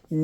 Would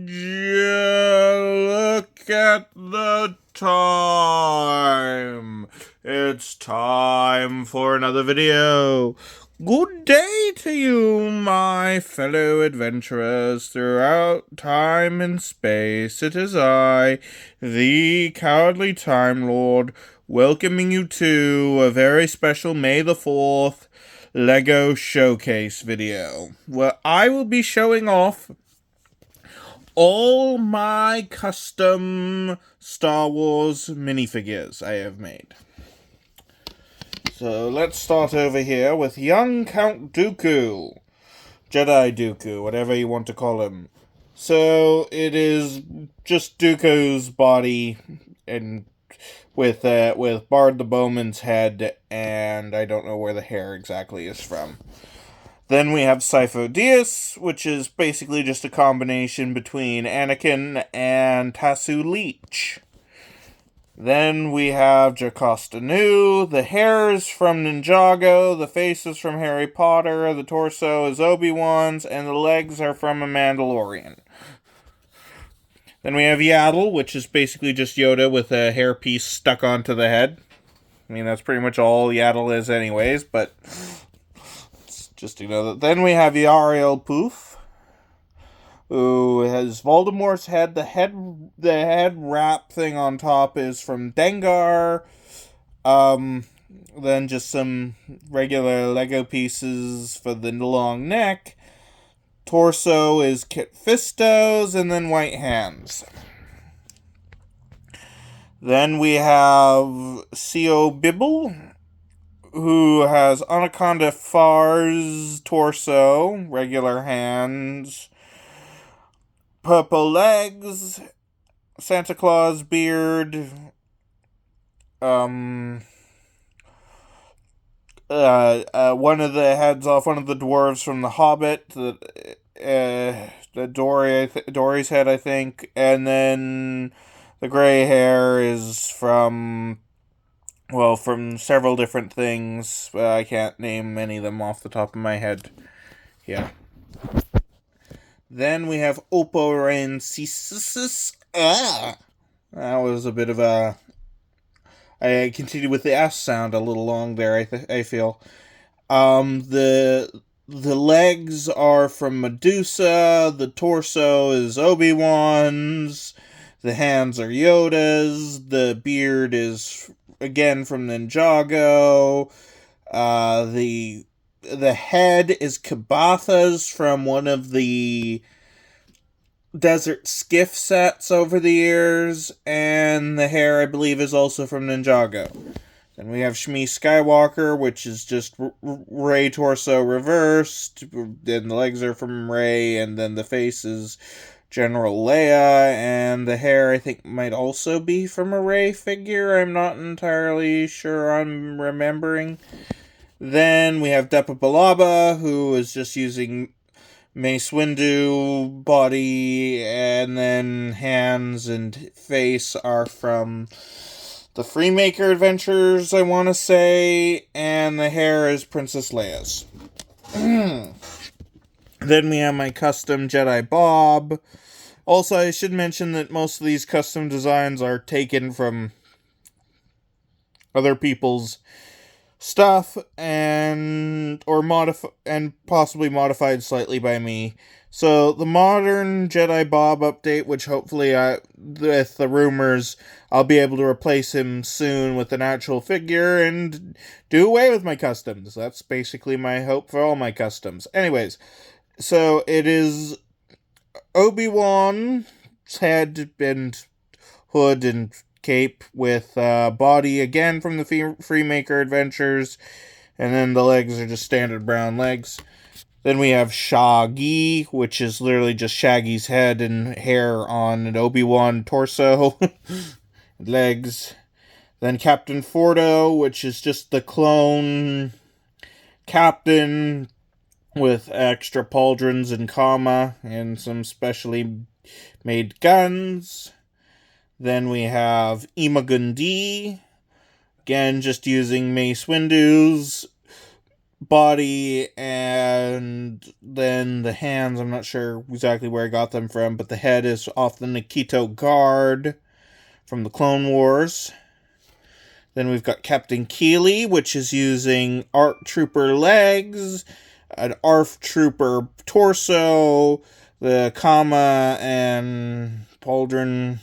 you look at the time? It's time for another video. Good day to you, my fellow adventurers throughout time and space. It is I, the Cowardly Time Lord, welcoming you to a very special May the 4th Lego Showcase video, where I will be showing off all my custom Star Wars minifigures I have made. So let's start over here with young Count Dooku. Jedi Dooku, whatever you want to call him. So it is just Dooku's body and with Bard the Bowman's head, and I don't know where the hair exactly is from. Then we have Sifo Dyas, which is basically just a combination between Anakin and Tasu Leech. Then we have Jocasta Nu. The hair is from Ninjago, the face is from Harry Potter, the torso is Obi-Wan's, and the legs are from a Mandalorian. Then we have Yaddle, which is basically just Yoda with a hairpiece stuck onto the head. I mean, that's pretty much all Yaddle is anyways, but just to know that. Then we have Yarael Poof, who has Voldemort's head. The head wrap thing on top is from Dengar. Then just some regular Lego pieces for the long neck. Torso is Kit Fisto's, and then white hands. Then we have C.O. Bibble, who has Anaconda Far's torso, regular hands, purple legs, Santa Claus beard, one of the heads off one of the dwarves from The Hobbit, the Dory's head, I think, and then the gray hair is from several different things, but I can't name many of them off the top of my head. Yeah. Then we have Oporensis. That was a bit of a... I continued with the S sound a little long there, I feel. The legs are from Medusa, the torso is Obi-Wan's, the hands are Yoda's, the beard is again from Ninjago, the head is Kabatha's from one of the Desert Skiff sets over the years, and the hair, I believe, is also from Ninjago. Then we have Shmi Skywalker, which is just Rey torso reversed, then the legs are from Rey, and then the face is General Leia, and the hair, I think, might also be from a Rey figure. I'm not entirely sure I'm remembering. Then we have Depa Billaba, who is just using Mace Windu body, and then hands and face are from the Freemaker Adventures, I want to say, and the hair is Princess Leia's. Then we have my custom Jedi Bob. Also, I should mention that most of these custom designs are taken from other people's stuff and possibly modified slightly by me. So the modern Jedi Bob update, which hopefully with the rumors I'll be able to replace him soon with an actual figure and do away with my customs. That's basically my hope for all my customs. Anyways, so it is Obi-Wan's head and hood and cape with body again from the Freemaker Adventures, and then the legs are just standard brown legs. Then we have Shaggy, which is literally just Shaggy's head and hair on an Obi-Wan torso, legs. Then Captain Fordo, which is just the clone captain with extra pauldrons and comma and some specially made guns. Then we have Imogen D, again just using Mace Windu's body, and then the hands, I'm not sure exactly where I got them from, but the head is off the Nikito Guard from the Clone Wars. Then we've got Captain Keeley, which is using ARC Trooper legs, an ARF Trooper torso, the Kama and Pauldron,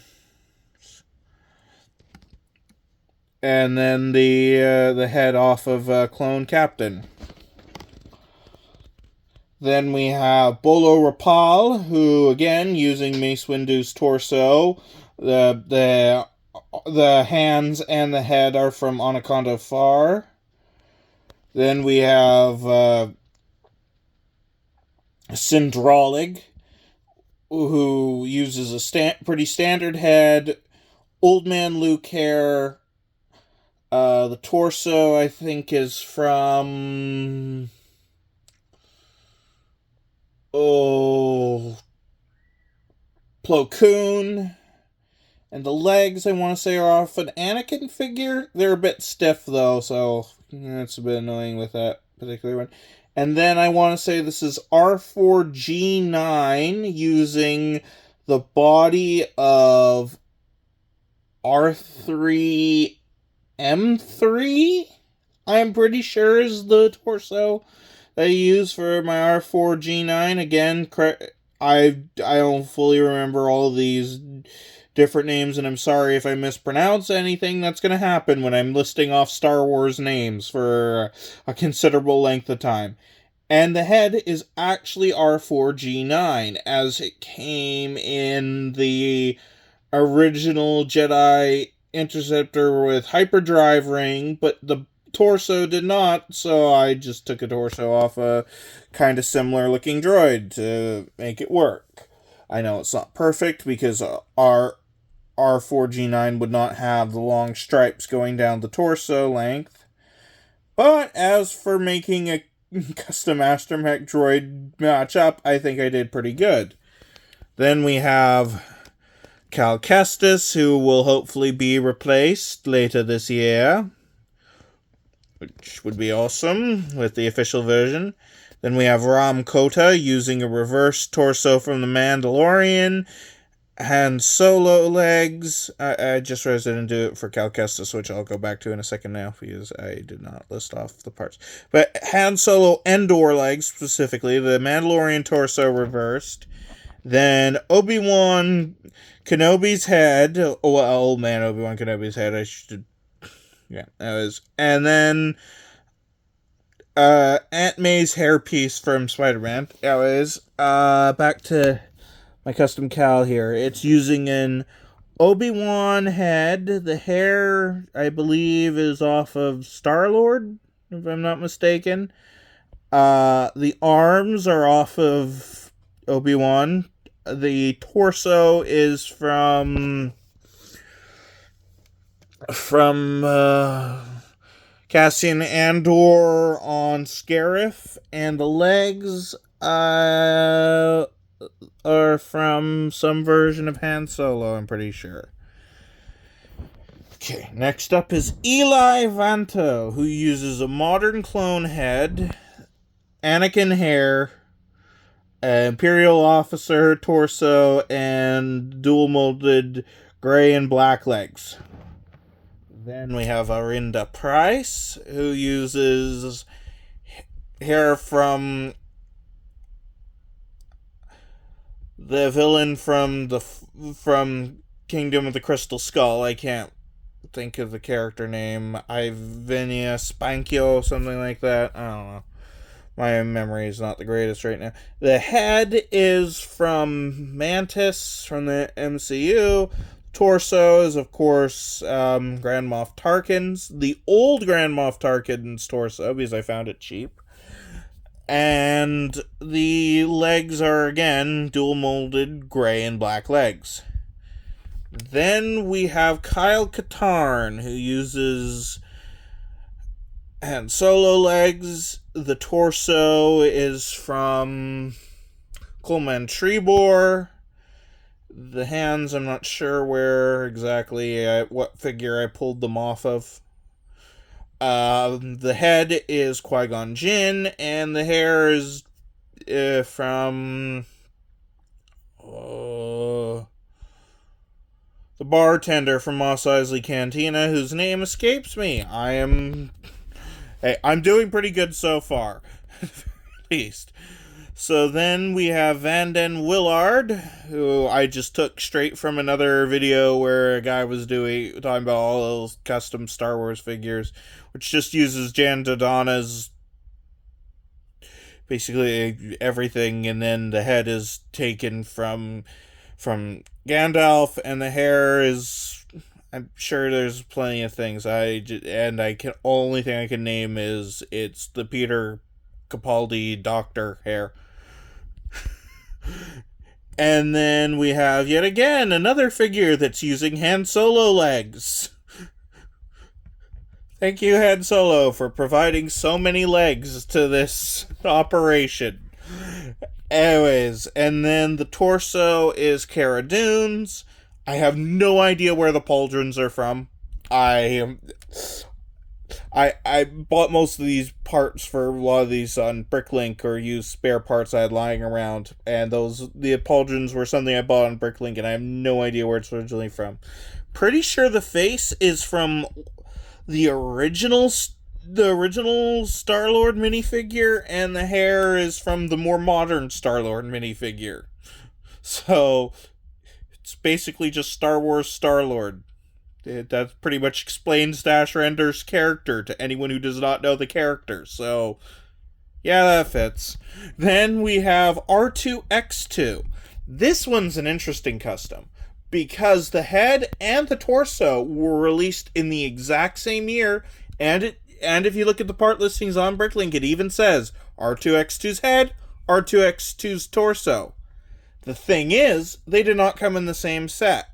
and then the head off of Clone Captain. Then we have Bolo Rapal, who again using Mace Windu's torso. The hands and the head are from Anaconda Far. Then we have Syndralig, who uses a pretty standard head, Old Man Luke hair. The torso, I think, is from... Plo Koon. And the legs, I want to say, are off an Anakin figure. They're a bit stiff, though, so it's a bit annoying with that particular one. And then I want to say this is R4G9 using the body of R3M3, I'm pretty sure is the torso that I use for my R4G9. Again, I don't fully remember all these different names, and I'm sorry if I mispronounce anything. That's going to happen when I'm listing off Star Wars names for a considerable length of time. And the head is actually R4G9, as it came in the original Jedi Interceptor with hyperdrive ring, but the torso did not, so I just took a torso off a kind of similar looking droid to make it work. I know it's not perfect because our R4G9 would not have the long stripes going down the torso length. But as for making a custom astromech droid matchup, I think I did pretty good. Then we have Cal Kestis, who will hopefully be replaced later this year, which would be awesome with the official version. Then we have Ram Kota using a reverse torso from The Mandalorian, Han Solo legs. I just realized I didn't do it for Cal Kestis, which I'll go back to in a second now, because I did not list off the parts. But Han Solo Endor legs, specifically, the Mandalorian torso reversed. Then Obi-Wan Kenobi's head. Old man Obi-Wan Kenobi's head, I should... Yeah, that was... And then Aunt May's hairpiece from Spider-Man. That was... back to my custom Cal here. It's using an Obi-Wan head. The hair, I believe, is off of Star-Lord, if I'm not mistaken. The arms are off of Obi-Wan. The torso is from Cassian Andor on Scarif, and the legs are from some version of Han Solo, I'm pretty sure. Okay, next up is Eli Vanto, who uses a modern clone head, Anakin hair, Imperial officer torso, and dual molded gray and black legs. Then we have Arinda Price, who uses hair from the villain from Kingdom of the Crystal Skull. I can't think of the character name. Ivinia Spankio, something like that. I don't know. My memory is not the greatest right now. The head is from Mantis from the MCU. Torso is, of course, Grand Moff Tarkin's. The old Grand Moff Tarkin's torso, because I found it cheap. And the legs are, again, dual-molded gray and black legs. Then we have Kyle Katarn, who uses Han Solo legs. The torso is from Coleman Trebor. The hands, I'm not sure where exactly, what figure I pulled them off of. The head is Qui-Gon Jinn, and the hair is from the bartender from Mos Eisley Cantina, whose name escapes me. I'm doing pretty good so far, at least. So then we have Vanden Willard, who I just took straight from another video where a guy was talking about all those custom Star Wars figures, which just uses Jan Dodonna's basically everything, and then the head is taken from Gandalf, and the hair is. I'm sure there's plenty of things. Only thing I can name is it's the Peter Capaldi Doctor hair. And then we have yet again another figure that's using Han Solo legs. Thank you, Han Solo, for providing so many legs to this operation. Anyways, and then the torso is Cara Dune's. I have no idea where the pauldrons are from. I bought most of these parts for a lot of these on Bricklink, or used spare parts I had lying around, and the pauldrons were something I bought on Bricklink, and I have no idea where it's originally from. Pretty sure the face is from the original Star-Lord minifigure, and the hair is from the more modern Star-Lord minifigure. So it's basically just Star Wars Star-Lord. That pretty much explains Dash Render's character to anyone who does not know the character. So, yeah, that fits. Then we have R2-X2. This one's an interesting custom, because the head and the torso were released in the exact same year, and if you look at the part listings on Bricklink, it even says R2-X2's head, R2-X2's torso. The thing is, they did not come in the same set.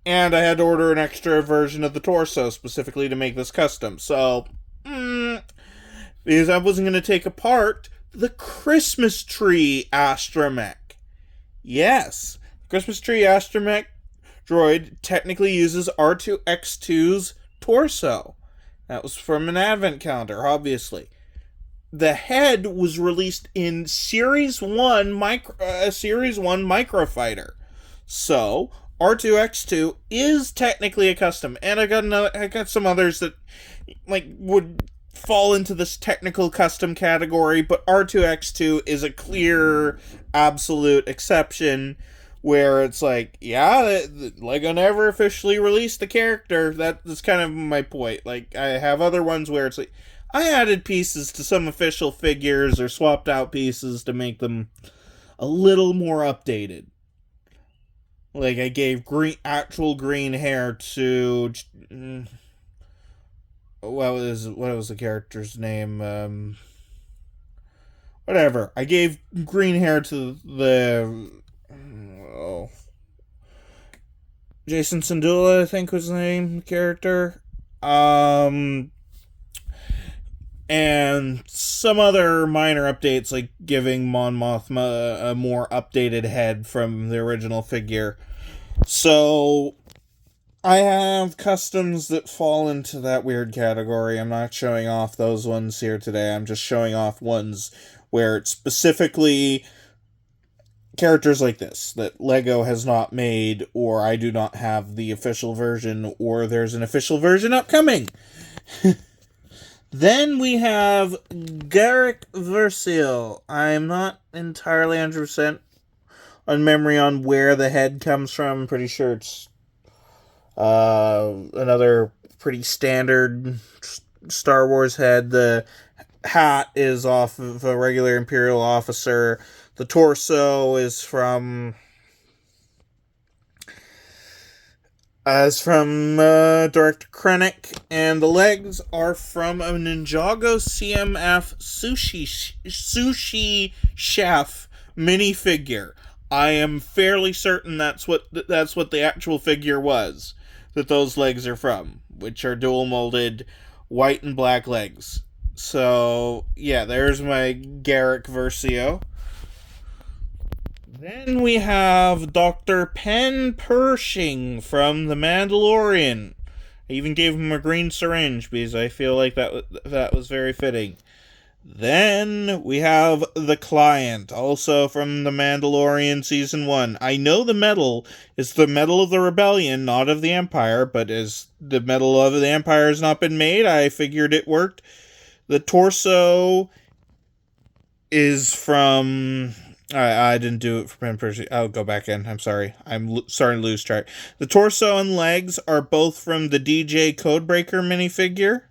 And I had to order an extra version of the torso specifically to make this custom. So, because I wasn't going to take apart the Christmas Tree Astromech. Yes, Christmas Tree Astromech droid technically uses R2-X2's torso. That was from an advent calendar, obviously. The head was released in Series 1 Microfighter. So, R2-X2 is technically a custom, and I got some others that would fall into this technical custom category, but R2-X2 is a clear, absolute exception, where it's Lego never officially released the character. That's kind of my point. I have other ones where it's I added pieces to some official figures or swapped out pieces to make them a little more updated. I gave actual green hair to what was the character's name? Whatever. I gave green hair to the Jason Sandula, I think was the name, character. And some other minor updates, like giving Mon Mothma a more updated head from the original figure. So, I have customs that fall into that weird category. I'm not showing off those ones here today. I'm just showing off ones where it's specifically characters like this that Lego has not made, or I do not have the official version, or there's an official version upcoming. Then we have Garrick Versio. I'm not entirely 100% on memory on where the head comes from. I'm pretty sure it's another pretty standard Star Wars head. The hat is off of a regular Imperial officer. The torso is from Director Krennic, and the legs are from a Ninjago CMF sushi chef minifigure. I am fairly certain that's what the actual figure was that those legs are from, which are dual molded white and black legs. So yeah, there's my Garrick Versio. Then we have Dr. Pen Pershing from The Mandalorian. I even gave him a green syringe because I feel like that was very fitting. Then we have the Client, also from The Mandalorian Season 1. I know the medal is the Medal of the Rebellion, not of the Empire, but as the Medal of the Empire has not been made, I figured it worked. The torso is from... I didn't do it for pen person. I'll go back in. I'm sorry. I'm starting to lose track. The torso and legs are both from the DJ Codebreaker minifigure.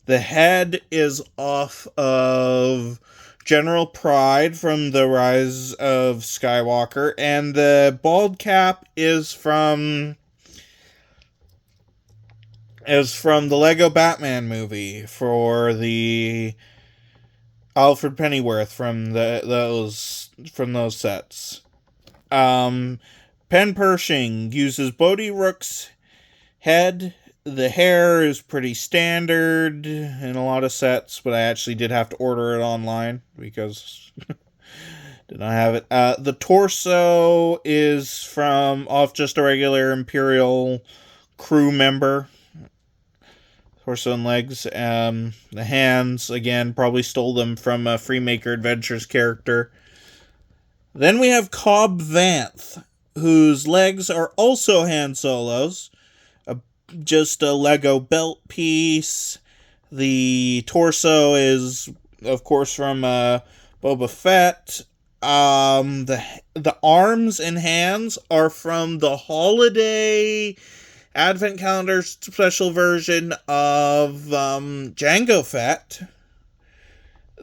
The head is off of General Pride from The Rise of Skywalker, and the bald cap is from the Lego Batman movie for the Alfred Pennyworth from those sets. Pen Pershing uses Bodhi Rook's head. The hair is pretty standard in a lot of sets, but I actually did have to order it online because did not have it. The torso is from off just a regular Imperial crew member. Torso and legs. The hands, again, probably stole them from a Freemaker Adventures character. Then we have Cobb Vanth, whose legs are also Han Solo's. Just a Lego belt piece. The torso is, of course, from Boba Fett. The arms and hands are from the holiday Advent Calendar special version of Jango Fett.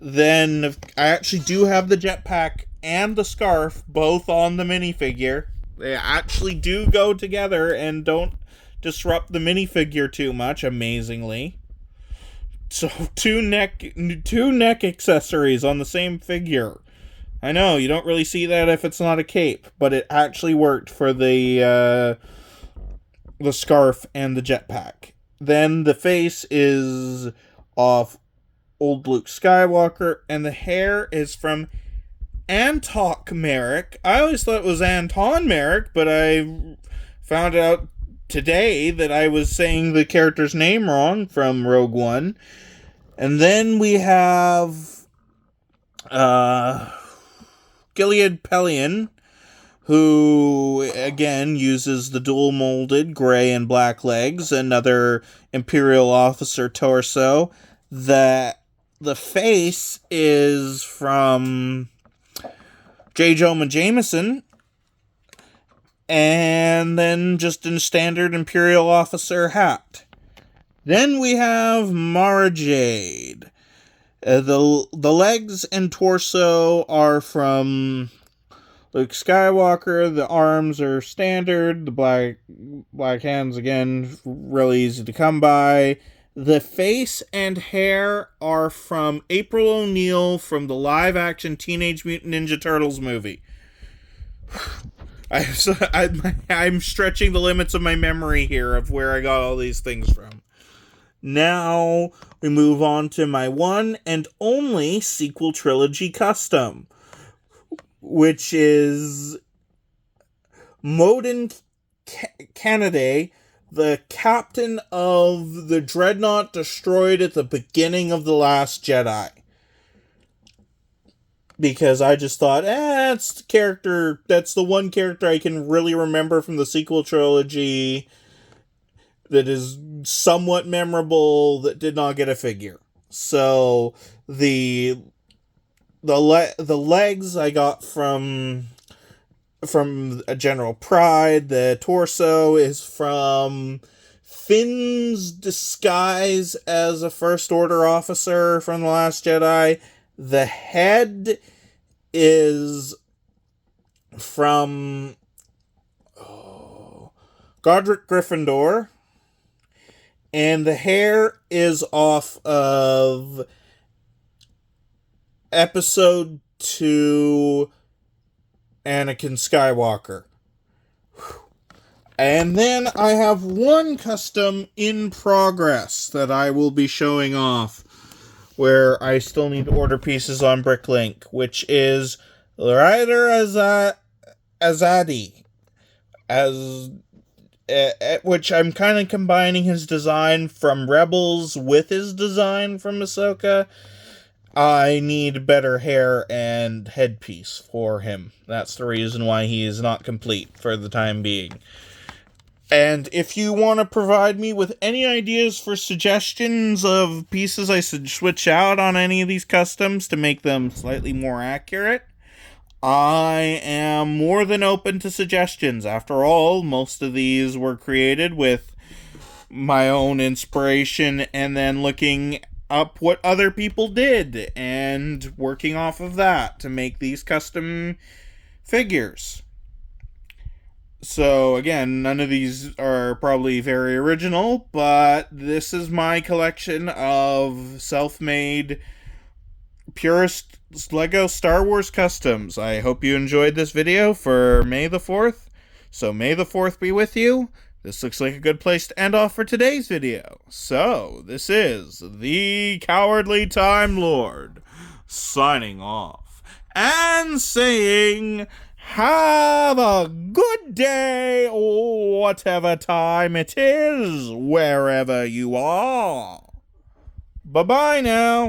Then I actually do have the jetpack and the scarf both on the minifigure. They actually do go together and don't disrupt the minifigure too much, amazingly. So two neck accessories on the same figure. I know, you don't really see that if it's not a cape, but it actually worked for the scarf and the jetpack. Then the face is off old Luke Skywalker, and the hair is from Antok Merrick. I always thought it was Anton Merrick, but I found out today that I was saying the character's name wrong from Rogue One. And then we have Gilead Pelion, who again uses the dual molded gray and black legs, another Imperial officer torso. The face is from J. Jonah Jameson. And then just in standard Imperial officer hat. Then we have Mara Jade. The legs and torso are from Luke Skywalker. The arms are standard. The black hands, again, really easy to come by. The face and hair are from April O'Neil from the live-action Teenage Mutant Ninja Turtles movie. I'm stretching the limits of my memory here of where I got all these things from. Now we move on to my one and only sequel trilogy custom, which is Moden Kennedy, the captain of the dreadnought destroyed at the beginning of The Last Jedi. Because I just thought, that's the one character I can really remember from the sequel trilogy that is somewhat memorable that did not get a figure. So the legs I got from a General Pride. The torso is from Finn's disguise as a First Order officer from The Last Jedi. The head is from Godric Gryffindor. And the hair is off of Episode 2 Anakin Skywalker. And then I have one custom in progress that I will be showing off, where I still need to order pieces on Bricklink, which is Ryder Azadi. which I'm kind of combining his design from Rebels with his design from Ahsoka. I need better hair and headpiece for him. That's the reason why he is not complete for the time being. And if you want to provide me with any ideas for suggestions of pieces I should switch out on any of these customs to make them slightly more accurate, I am more than open to suggestions. After all, most of these were created with my own inspiration and then looking up what other people did and working off of that to make these custom figures. So again, none of these are probably very original, but this is my collection of self-made purist Lego Star Wars customs. I hope you enjoyed this video for May the 4th. So May the 4th be with you. This looks like a good place to end off for today's video. So, this is the Cowardly Time Lord signing off and saying, have a good day, whatever time it is, wherever you are. Bye-bye now.